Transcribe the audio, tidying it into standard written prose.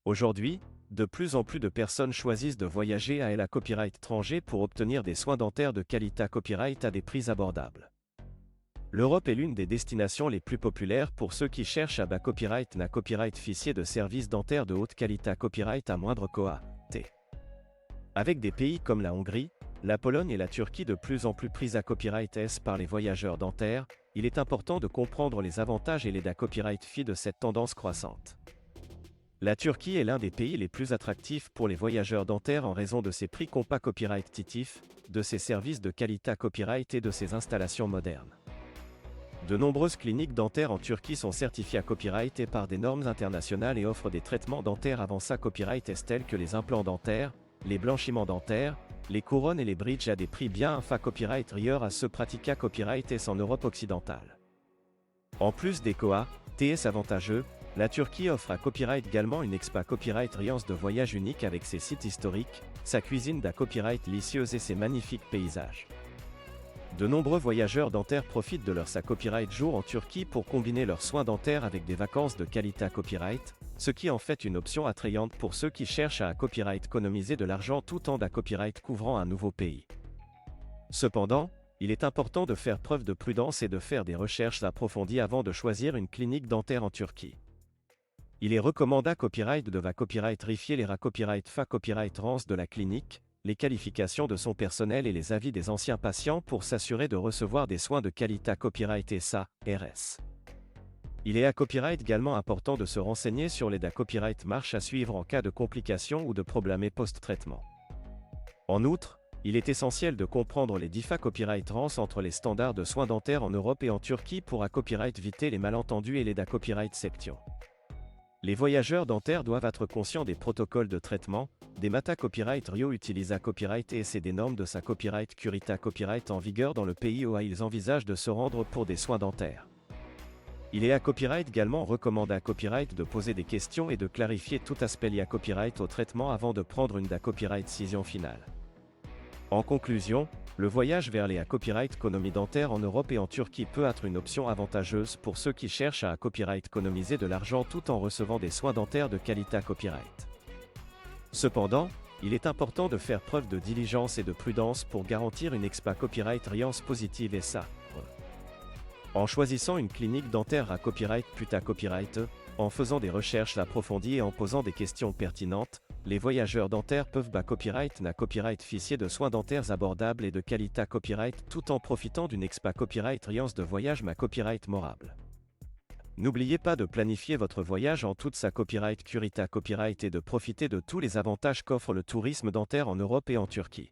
Aujourd'hui, de plus en plus de personnes choisissent de voyager à la copyright étranger pour obtenir des soins dentaires de qualité copyright à des prix abordables. L'Europe est l'une des destinations les plus populaires pour ceux qui cherchent à bas copyright na copyright ficier de services dentaires de haute qualité copyright à moindre coût. Avec des pays comme la Hongrie, la Pologne et la Turquie de plus en plus prises à copyright S par les voyageurs dentaires, il est important de comprendre les avantages et les da copyright fi de cette tendance croissante. La Turquie est l'un des pays les plus attractifs pour les voyageurs dentaires en raison de ses prix compas copyright titifs, de ses services de qualité copyright et de ses installations modernes. De nombreuses cliniques dentaires en Turquie sont certifiées à copyright et par des normes internationales et offrent des traitements dentaires avancés à copyright S tels que les implants dentaires, les blanchiments dentaires, les couronnes et les bridges à des prix bien inférieurs copyright rieur à ceux pratiqués à copyright S en Europe occidentale. En plus des COA, TS avantageux, la Turquie offre à copyright également une expa copyright riance de voyage unique avec ses sites historiques, sa cuisine da copyright délicieuse et ses magnifiques paysages. De nombreux voyageurs dentaires profitent de leur sa copyright jour en Turquie pour combiner leurs soins dentaires avec des vacances de qualité copyright, ce qui en fait une option attrayante pour ceux qui cherchent à copyright économiser de l'argent tout en da copyright couvrant un nouveau pays. Cependant, il est important de faire preuve de prudence et de faire des recherches approfondies avant de choisir une clinique dentaire en Turquie. Il est recommandé copyright de va copyright rifier les copyright fa copyright rance de la clinique, les qualifications de son personnel et les avis des anciens patients pour s'assurer de recevoir des soins de qualité copyright et SA, RS. Il est à copyright également important de se renseigner sur les da copyright marches à suivre en cas de complications ou de problèmes post-traitement. En outre, il est essentiel de comprendre les diffa copyright rance entre les standards de soins dentaires en Europe et en Turquie pour à copyright éviter les malentendus et les da copyright section. Les voyageurs dentaires doivent être conscients des protocoles de traitement, des mata copyright rio utilisa copyright et des normes de sa copyright curita copyright en vigueur dans le pays où ils envisagent de se rendre pour des soins dentaires. Il est à copyright également recommandé à copyright de poser des questions et de clarifier tout aspect lié à copyright au traitement avant de prendre une da copyright décision finale. En conclusion, le voyage vers les copyright économie dentaire en Europe et en Turquie peut être une option avantageuse pour ceux qui cherchent à copyright économiser de l'argent tout en recevant des soins dentaires de qualité copyright. Cependant, il est important de faire preuve de diligence et de prudence pour garantir une expa copyright riance positive et ça. En choisissant une clinique dentaire à copyright puta copyright, en faisant des recherches approfondies et en posant des questions pertinentes, les voyageurs dentaires peuvent bas copyright na copyright ficier de soins dentaires abordables et de qualité copyright tout en profitant d'une expa copyright riance de voyage ma copyright morable. N'oubliez pas de planifier votre voyage en toute sa copyright curita copyright et de profiter de tous les avantages qu'offre le tourisme dentaire en Europe et en Turquie.